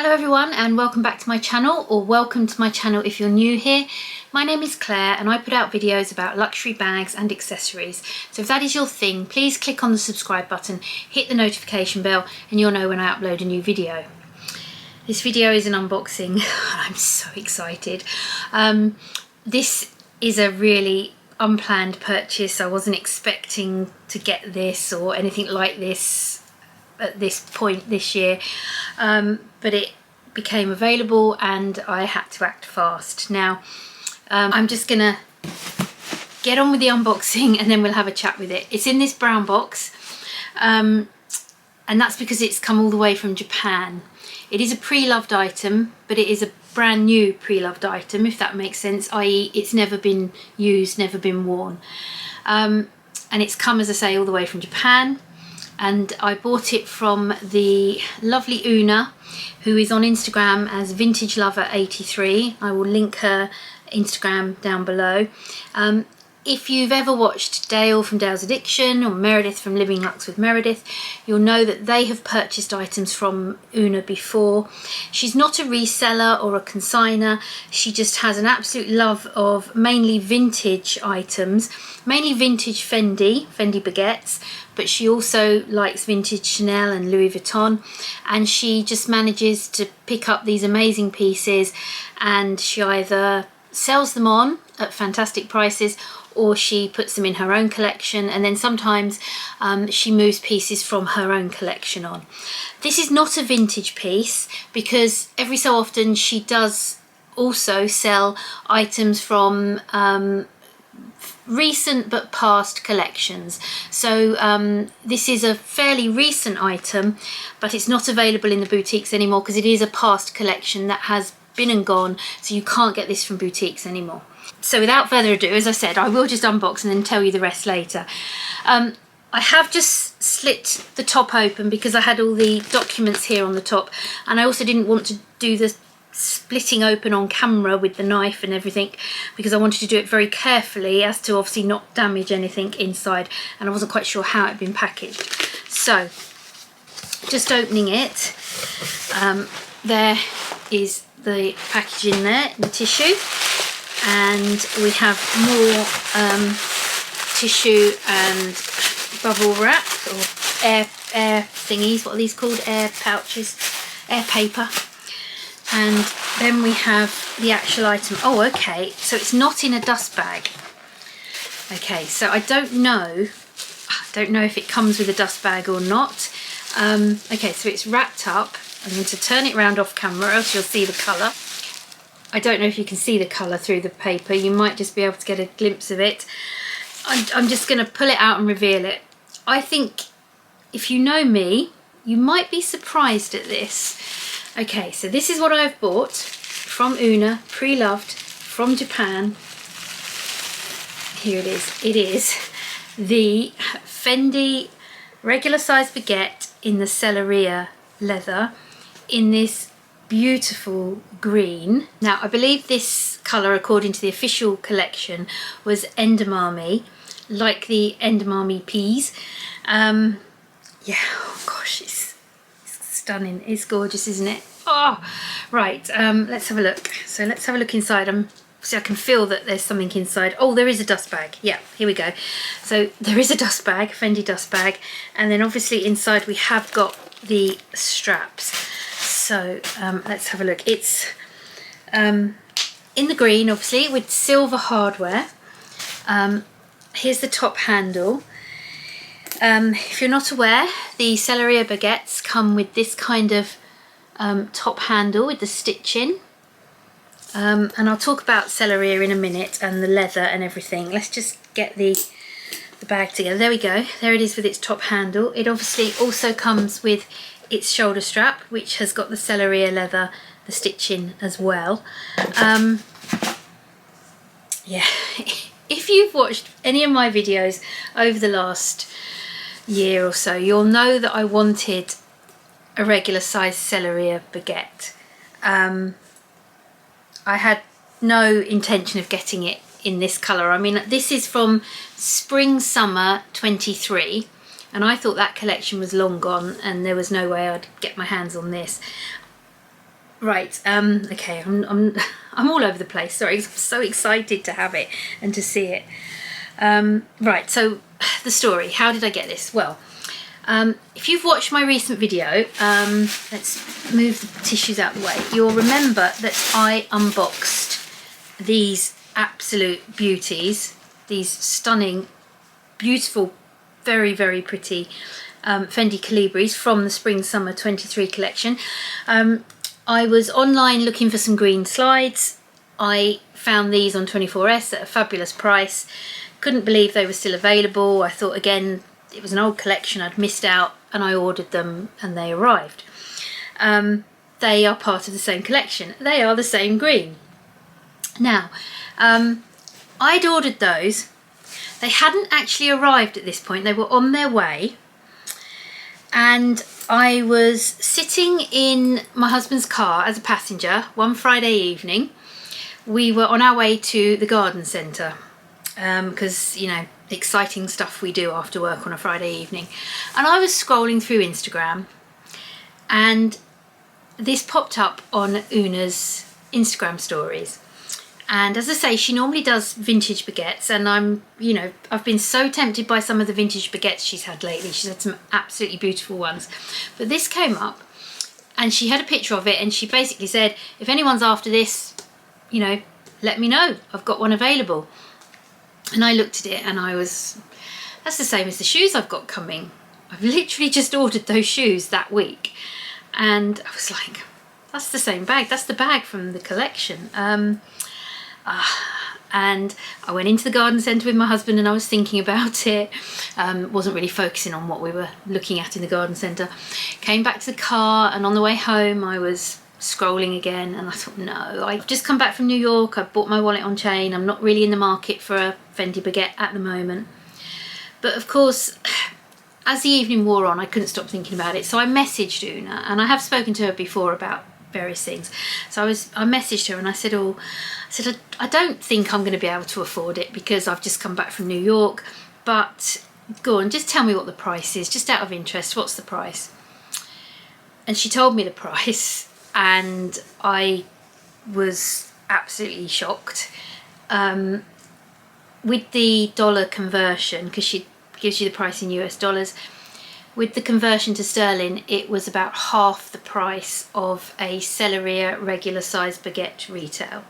Hello everyone and welcome back to my channel, or welcome to my channel if you're new here. My name is Claire and I put out videos about luxury bags and accessories. So if that is your thing, please click on the subscribe button, hit the notification bell and you'll know when I upload a new video. This video is an unboxing. I'm so excited. This is a really unplanned purchase. I wasn't expecting to get this or anything like this at this point this year, but it became available and I had to act fast. Now I'm just gonna get on with the unboxing and then we'll have a chat with it. It's in this brown box, and that's because it's come all the way from Japan. It is a pre-loved item, but it is a brand new pre-loved item, if that makes sense, i.e. it's never been used, never been worn, and it's come, as I say, all the way from Japan. And I bought it from the lovely Una, who is on Instagram as vintagelover83. I will link her Instagram down below. If you've ever watched Dale from Dale's Addiction or Meredith from Living Lux with Meredith, you'll know that they have purchased items from Una before. She's not a reseller or a consigner. She just has an absolute love of mainly vintage items, mainly vintage Fendi baguettes, but she also likes vintage Chanel and Louis Vuitton, and she just manages to pick up these amazing pieces and she either sells them on at fantastic prices or she puts them in her own collection, and then sometimes she moves pieces from her own collection on. This is not a vintage piece because every so often she does also sell items from recent but past collections. So this is a fairly recent item, but it's not available in the boutiques anymore because it is a past collection that has been and gone, so you can't get this from boutiques anymore. So without further ado, as I said, I will just unbox and then tell you the rest later. I have just slit the top open because I had all the documents here on the top, and I also didn't want to do the splitting open on camera with the knife and everything because I wanted to do it very carefully as to obviously not damage anything inside, and I wasn't quite sure how it had been packaged. So just opening it, there is the packaging there, the tissue, and we have more tissue and bubble wrap or air thingies. What are these called? Air pouches, air paper. And then we have the actual item. Oh, okay, so it's not in a dust bag. Okay, so I don't know if it comes with a dust bag or not. Okay, so it's wrapped up. I'm going to turn it round off camera, else you'll see the colour. I don't know if you can see the colour through the paper. You might just be able to get a glimpse of it. I'm just going to pull it out and reveal it. I think if you know me, you might be surprised at this. Okay, so this is what I've bought from Una, pre-loved, from Japan. Here it is. It is the Fendi regular size baguette in the Selleria leather in this beautiful green. Now, I believe this colour, according to the official collection, was edamame, like the edamame peas. Yeah, oh gosh, it's stunning. It's gorgeous, isn't it? Oh, right, let's have a look. So let's have a look inside. See, I can feel that there's something inside. Oh, there is a dust bag. Yeah, here we go. So there is a dust bag, Fendi dust bag, and then obviously inside we have got the straps. So let's have a look. It's in the green, obviously, with silver hardware. Here's the top handle. If you're not aware, the Selleria baguettes come with this kind of top handle with the stitching. And I'll talk about Selleria in a minute and the leather and everything. Let's just get the bag together. There we go. There it is with its top handle. It obviously also comes with its shoulder strap, which has got the Selleria leather, the stitching as well. Yeah, if you've watched any of my videos over the last year or so, you'll know that I wanted a regular size Selleria baguette. I had no intention of getting it in this colour. I mean, this is from Spring Summer 23, and I thought that collection was long gone and there was no way I'd get my hands on this. Right, okay, I'm all over the place, sorry, I'm so excited to have it and to see it. Right, so the story, how did I get this? Well, if you've watched my recent video, let's move the tissues out of the way, you'll remember that I unboxed these absolute beauties, these stunning, beautiful, very, very pretty Fendi Colibris from the Spring Summer 23 collection. I was online looking for some green slides. I found these on 24S at a fabulous price. Couldn't believe they were still available. I thought, again, it was an old collection I'd missed out, and I ordered them and they arrived. They are part of the same collection. They are the same green. Now, I'd ordered those. They hadn't actually arrived at this point. They were on their way. And I was sitting in my husband's car as a passenger one Friday evening. We were on our way to the garden centre because, you know, exciting stuff we do after work on a Friday evening. And I was scrolling through Instagram and this popped up on Una's Instagram stories. And as I say, she normally does vintage baguettes, and I've been so tempted by some of the vintage baguettes she's had lately. She's had some absolutely beautiful ones. But this came up and she had a picture of it and she basically said, if anyone's after this, you know, let me know. I've got one available. And I looked at it and I was, that's the same as the shoes I've got coming. I've literally just ordered those shoes that week. And I was like, that's the same bag. That's the bag from the collection. And I went into the garden centre with my husband and I was thinking about it, wasn't really focusing on what we were looking at in the garden centre. Came back to the car and on the way home I was scrolling again and I thought, no, I've just come back from New York, I've bought my wallet on chain, I'm not really in the market for a Fendi baguette at the moment. But of course, as the evening wore on, I couldn't stop thinking about it, so I messaged Una, and I have spoken to her before about various things. So I messaged her and I said, I don't think I'm going to be able to afford it because I've just come back from New York, but go on, just tell me what the price is, just out of interest, what's the price? And she told me the price and I was absolutely shocked. With the dollar conversion, because she gives you the price in US dollars, with the conversion to sterling, it was about half the price of a Celleria regular size baguette retail.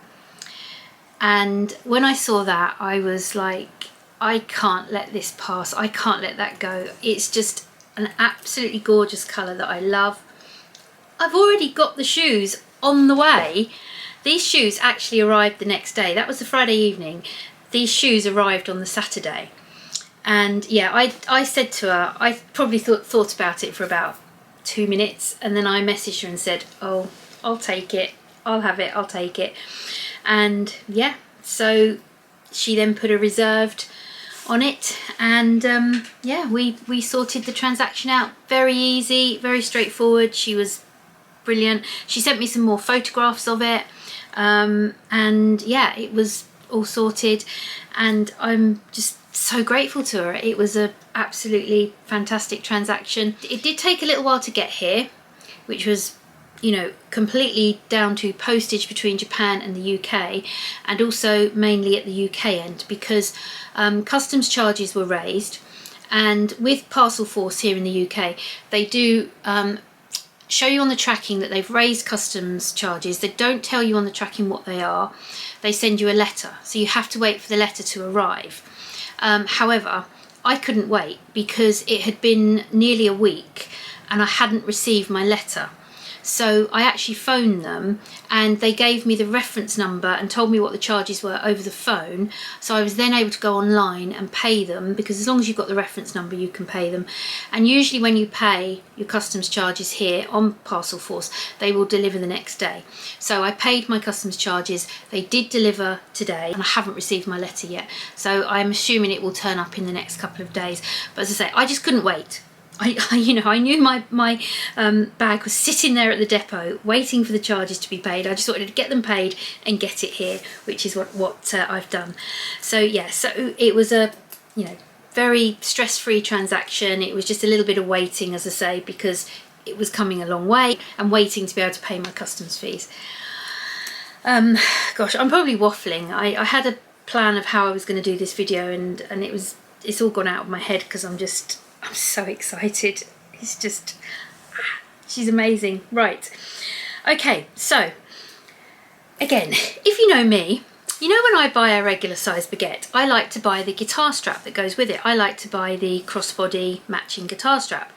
And when I saw that, I was like, I can't let this pass. I can't let that go. It's just an absolutely gorgeous colour that I love. I've already got the shoes on the way. These shoes actually arrived the next day. That was the Friday evening. These shoes arrived on the Saturday. And yeah, I said to her, I probably thought about it for about 2 minutes, and then I messaged her and said, oh, I'll take it, I'll have it, I'll take it. And yeah, so she then put a reserved on it, and yeah, we sorted the transaction out. Very easy, very straightforward. She was brilliant. She sent me some more photographs of it, and yeah, it was all sorted, and I'm just so grateful to her. It was a absolutely fantastic transaction. It did take a little while to get here, which was, you know, completely down to postage between Japan and the UK, and also mainly at the UK end, because customs charges were raised. And with Parcel Force here in the UK, they do show you on the tracking that they've raised customs charges. They don't tell you on the tracking what they are. They send you a letter, so you have to wait for the letter to arrive. However, I couldn't wait because it had been nearly a week and I hadn't received my letter. So I actually phoned them and they gave me the reference number and told me what the charges were over the phone. So I was then able to go online and pay them, because as long as you've got the reference number you can pay them. And usually when you pay your customs charges here on Parcel Force, they will deliver the next day. So I paid my customs charges, they did deliver today, and I haven't received my letter yet. So I'm assuming it will turn up in the next couple of days. But as I say, I just couldn't wait. I knew my bag was sitting there at the depot waiting for the charges to be paid. I just wanted to get them paid and get it here, which is what I've done. So yeah, so it was a, you know, very stress-free transaction. It was just a little bit of waiting, as I say, because it was coming a long way and waiting to be able to pay my customs fees. Gosh, I'm probably waffling. I had a plan of how I was going to do this video, and it's all gone out of my head because I'm so excited. She's amazing. Right, okay, so again, if you know me, you know when I buy a regular size baguette, I like to buy the guitar strap that goes with it. I like to buy the crossbody matching guitar strap.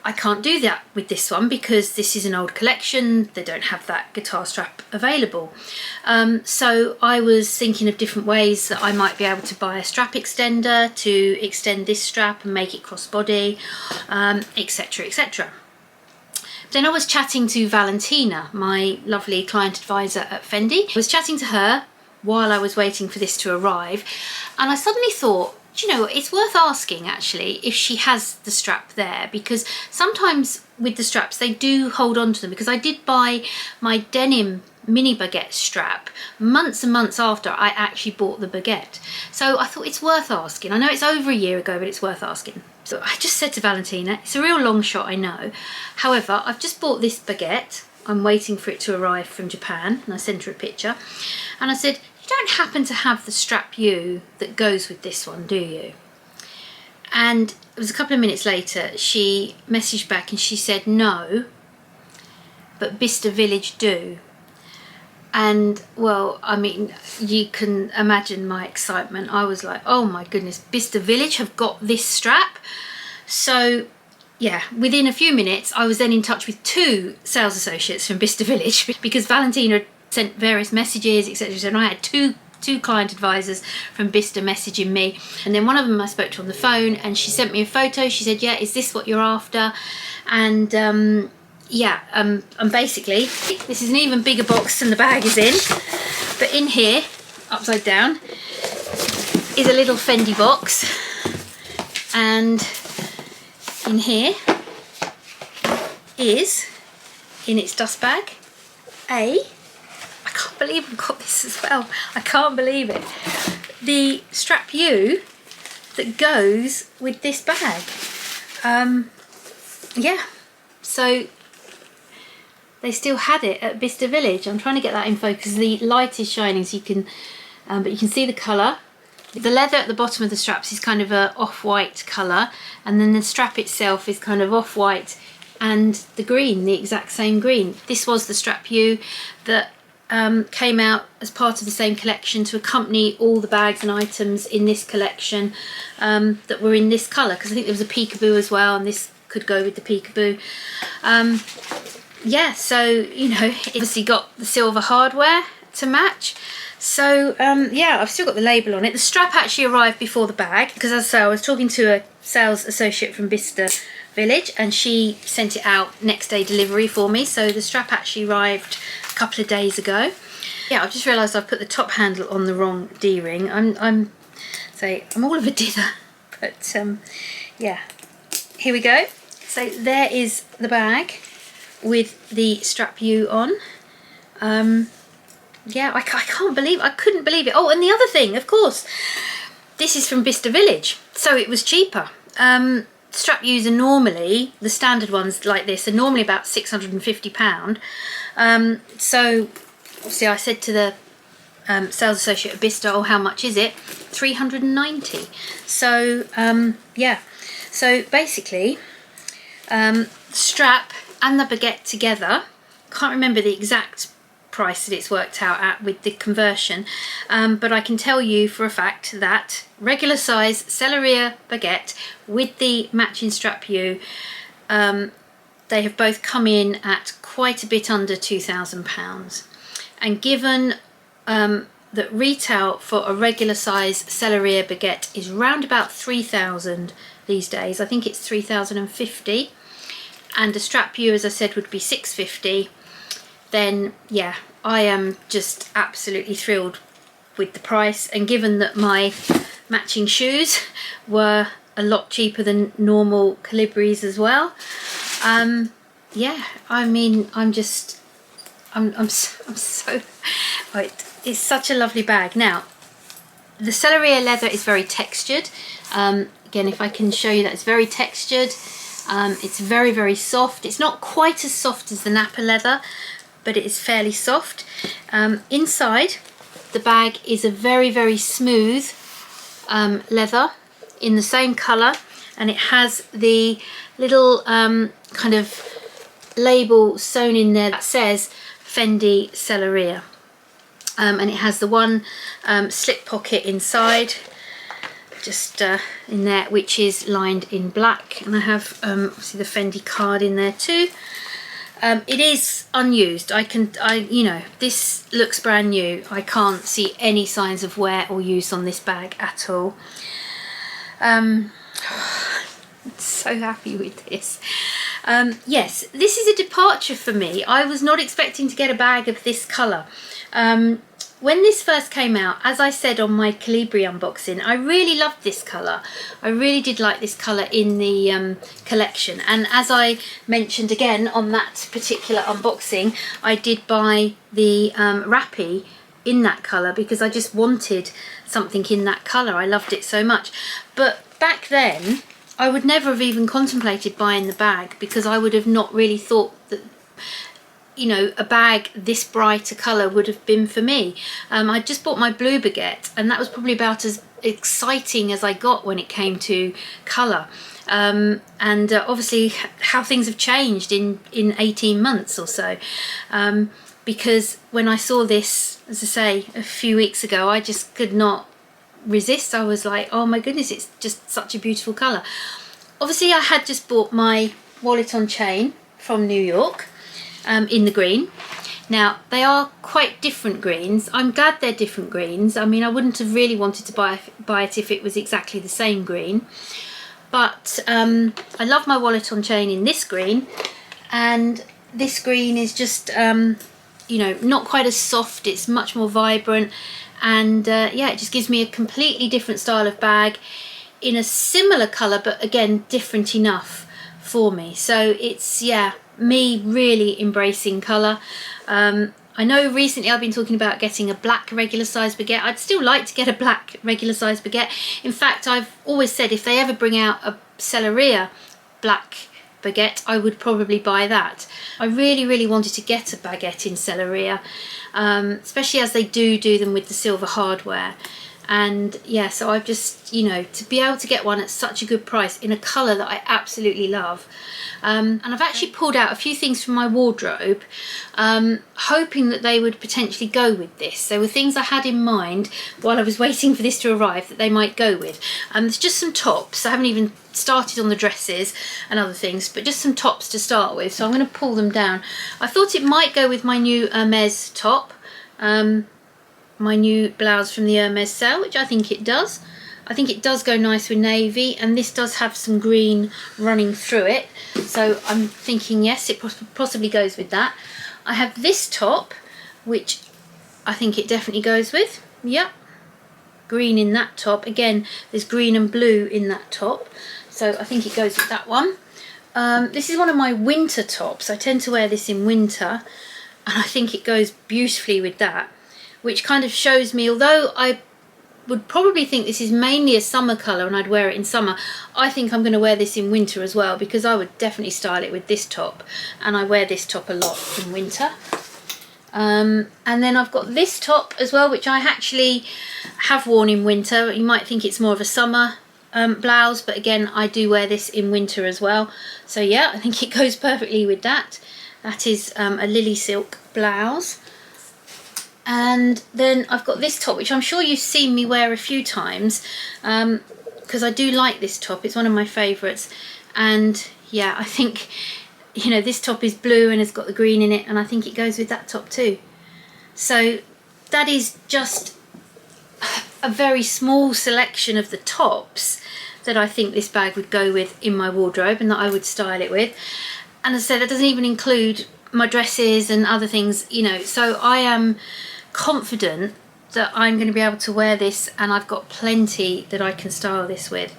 I can't do that with this one because this is an old collection. They don't have that guitar strap available. So I was thinking of different ways that I might be able to buy a strap extender to extend this strap and make it crossbody, etc, etc. Then I was chatting to Valentina, my lovely client advisor at Fendi. I was chatting to her while I was waiting for this to arrive, and I suddenly thought, do you know, it's worth asking actually if she has the strap there, because sometimes with the straps they do hold on to them, because I did buy my denim mini baguette strap months and months after I actually bought the baguette. So I thought it's worth asking. I know it's over a year ago, but it's worth asking. So I just said to Valentina, it's a real long shot, I know. However, I've just bought this baguette. I'm waiting for it to arrive from Japan, and I sent her a picture. And I said, you don't happen to have the strap U that goes with this one, do you? And it was a couple of minutes later, she messaged back and she said, no, but Bicester Village do. And well, I mean, you can imagine my excitement. I was like, oh my goodness, Bicester Village have got this strap. So yeah, within a few minutes, I was then in touch with 2 sales associates from Bicester Village because Valentina had sent various messages, etc. And I had two client advisors from Bicester messaging me. And then one of them I spoke to on the phone, and she sent me a photo. She said, yeah, is this what you're after? And yeah, and basically, this is an even bigger box than the bag is in. But in here, upside down, is a little Fendi box. And in here is, in its dust bag, I can't believe I've got this as well. I can't believe it. The strap U that goes with this bag. Yeah, so they still had it at Bicester Village. I'm trying to get that in focus. The light is shining, so you can, but you can see the colour. The leather at the bottom of the straps is kind of a off-white colour, and then the strap itself is kind of off-white, and the green, the exact same green. This was the strap U that came out as part of the same collection to accompany all the bags and items in this collection that were in this colour, because I think there was a peekaboo as well, and this could go with the peekaboo. Yeah, so, you know, it obviously got the silver hardware to match. So, yeah, I've still got the label on it. The strap actually arrived before the bag, because as I say, I was talking to a sales associate from Bicester Village, and she sent it out next day delivery for me. So the strap actually arrived a couple of days ago. Yeah, I've just realised I've put the top handle on the wrong D-ring. I'm all of a dither, but yeah, here we go. So there is the bag with the strap U on. Yeah, I couldn't believe it. Oh, and the other thing, of course, this is from Bicester Village, so it was cheaper. Strap U's are normally, the standard ones like this, are normally about £650. So obviously I said to the sales associate at Bicester, oh, how much is it? £390. So yeah, so basically strap and the baguette together, can't remember the exact price that it's worked out at with the conversion, but I can tell you for a fact that regular size Selleria baguette with the matching strap U, they have both come in at quite a bit under £2,000. And given that retail for a regular size Selleria baguette is round about 3,000 these days, I think it's 3,050, and a strap U, as I said, would be 650, then yeah, I am just absolutely thrilled with the price. And given that my matching shoes were a lot cheaper than normal Calibris as well, yeah, I mean, I'm so right. It's such a lovely bag. Now, the Selleria leather is very textured. Again, if I can show you that, it's very textured. It's very, very soft. It's not quite as soft as the Napa leather, but it is fairly soft. Inside the bag is a very, very smooth leather in the same colour, and it has the little kind of label sewn in there that says Fendi Selleria, and it has the one slip pocket inside, just in there, which is lined in black, and I have obviously the Fendi card in there too. It is unused. You know, this looks brand new. I can't see any signs of wear or use on this bag at all. I'm so happy with this. Yes, this is a departure for me. I was not expecting to get a bag of this colour. When this first came out, as I said on my Calibri unboxing, I really loved this colour. I really did like this colour in the collection. And as I mentioned again on that particular unboxing, I did buy the wrappy in that colour because I just wanted something in that colour. I loved it so much. But back then, I would never have even contemplated buying the bag because I would have not really thought that, you know, a bag this bright a colour would have been for me. I just bought my blue baguette, and that was probably about as exciting as I got when it came to colour. And obviously how things have changed in 18 months or so. Because when I saw this, as I say, a few weeks ago, I just could not resist. I was like, oh my goodness, it's just such a beautiful colour. Obviously I had just bought my wallet on chain from New York, in the green. Now they are quite different greens. I'm glad they're different greens. I mean, I wouldn't have really wanted to buy it if it was exactly the same green, but I love my wallet on chain in this green, and this green is just you know, not quite as soft. It's much more vibrant, and yeah, it just gives me a completely different style of bag in a similar colour, but again different enough for me. So it's, yeah, me really embracing colour. I know recently I've been talking about getting a black regular size baguette. I'd still like to get a black regular size baguette. In fact, I've always said if they ever bring out a Selleria black baguette, I would probably buy that. I really, really wanted to get a baguette in Selleria, especially as they do them with the silver hardware. And yeah, so I've just, you know, to be able to get one at such a good price in a colour that I absolutely love. And I've actually pulled out a few things from my wardrobe, hoping that they would potentially go with this. There were things I had in mind while I was waiting for this to arrive that they might go with. There's just some tops. I haven't even started on the dresses and other things, but just some tops to start with. So I'm going to pull them down. I thought it might go with my new Hermes top. My new blouse from the Hermes sale, which I think it does. I think it does go nice with navy, and this does have some green running through it. So I'm thinking, yes, it possibly goes with that. I have this top, which I think it definitely goes with. Yep, green in that top. Again, there's green and blue in that top. So I think it goes with that one. This is one of my winter tops. I tend to wear this in winter, and I think it goes beautifully with that, which kind of shows me, although I would probably think this is mainly a summer colour and I'd wear it in summer, I think I'm going to wear this in winter as well, because I would definitely style it with this top, and I wear this top a lot in winter. And then I've got this top as well, which I actually have worn in winter. You might think it's more of a summer blouse, but again, I do wear this in winter as well. So yeah, I think it goes perfectly with that. That is a lily silk blouse. And then I've got this top, which I'm sure you've seen me wear a few times, because I do like this top. It's one of my favourites. And yeah, I think, you know, this top is blue and has got the green in it, and I think it goes with that top too. So that is just a very small selection of the tops that I think this bag would go with in my wardrobe and that I would style it with. And as I said, that doesn't even include my dresses and other things, you know, so I am confident that I'm going to be able to wear this, and I've got plenty that I can style this with.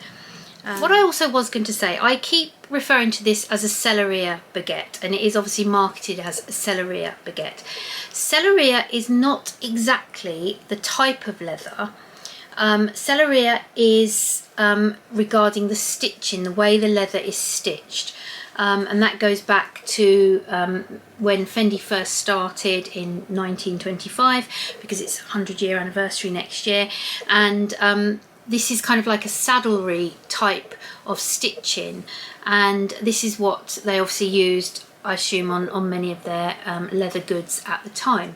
What I also was going to say, I keep referring to this as a Selleria baguette, and it is obviously marketed as a Selleria baguette. Selleria is not exactly the type of leather Selleria is regarding the stitching, the way the leather is stitched. And that goes back to when Fendi first started in 1925, because it's 100-year anniversary next year. And this is kind of like a saddlery type of stitching, and this is what they obviously used, I assume, on many of their leather goods at the time.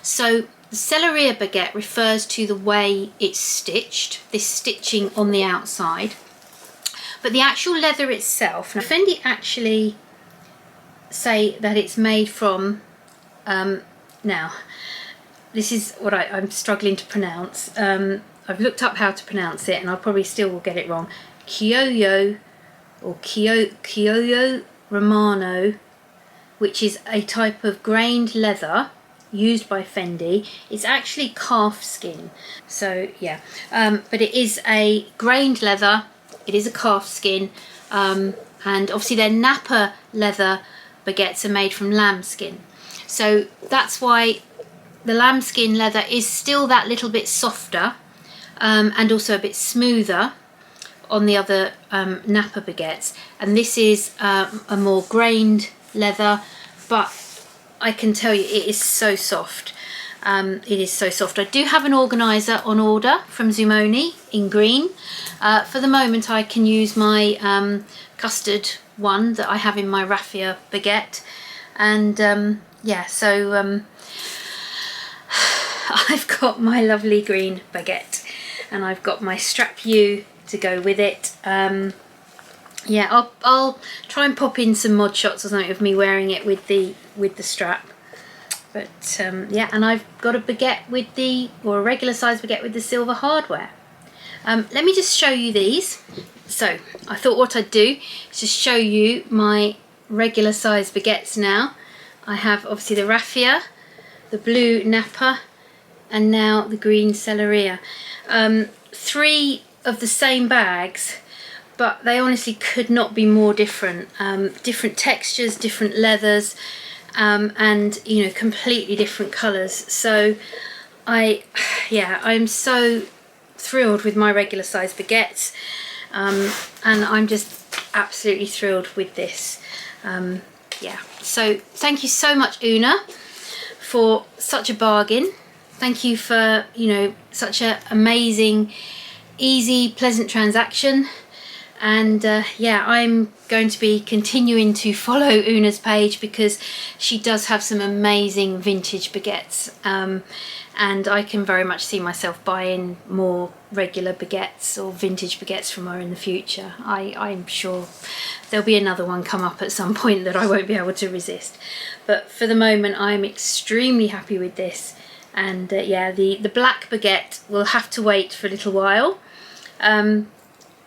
So the Selleria baguette refers to the way it's stitched, this stitching on the outside. But the actual leather itself, now Fendi actually say that it's made from, now this is what I'm struggling to pronounce. I've looked up how to pronounce it and I probably still will get it wrong. Chiollo or Chiollo Romano, which is a type of grained leather used by Fendi. It's actually calf skin, so yeah, but it is a grained leather. It is a calf skin, and obviously their Napa leather baguettes are made from lambskin, so that's why the lambskin leather is still that little bit softer, and also a bit smoother on the other Napa baguettes, and this is a more grained leather, but I can tell you it is so soft. It is so soft. I do have an organiser on order from Zumoni in green. For the moment I can use my custard one that I have in my raffia baguette, and yeah, so I've got my lovely green baguette and I've got my strap U to go with it. Yeah, I'll try and pop in some mod shots or something of me wearing it with the strap. But yeah, and I've got a baguette with or a regular size baguette with the silver hardware. Let me just show you these. So I thought what I'd do is just show you my regular size baguettes now. I have obviously the raffia, the blue Napa, and now the green Selleria. 3 of the same bags, but they honestly could not be more different. Different textures, different leathers, and you know, completely different colours. So I'm so thrilled with my regular size baguettes, and I'm just absolutely thrilled with this. Yeah, so thank you so much, Una, for such a bargain. Thank you for, you know, such an amazing, easy, pleasant transaction. And yeah, I'm going to be continuing to follow Una's page because she does have some amazing vintage baguettes, and I can very much see myself buying more regular baguettes or vintage baguettes from her in the future. I'm sure there'll be another one come up at some point that I won't be able to resist. But for the moment, I'm extremely happy with this. And yeah, the black baguette will have to wait for a little while.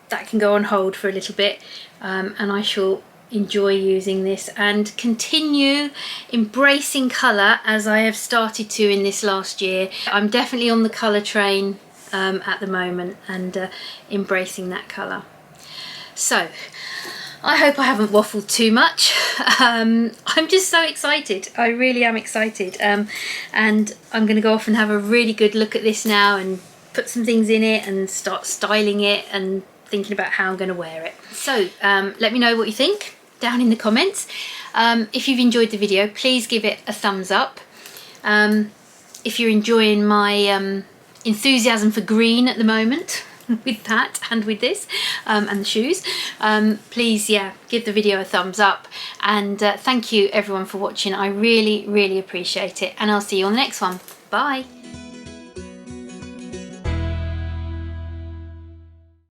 That can go on hold for a little bit, and I shall enjoy using this and continue embracing colour as I have started to in this last year. I'm definitely on the colour train at the moment, and embracing that colour. So I hope I haven't waffled too much. I'm just so excited. I really am excited, and I'm going to go off and have a really good look at this now and put some things in it and start styling it and thinking about how I'm going to wear it. So let me know what you think down in the comments. If you've enjoyed the video, please give it a thumbs up. If you're enjoying my enthusiasm for green at the moment with that and with this and the shoes, please, yeah, give the video a thumbs up, and thank you everyone for watching. I really appreciate it, and I'll see you on the next one. Bye.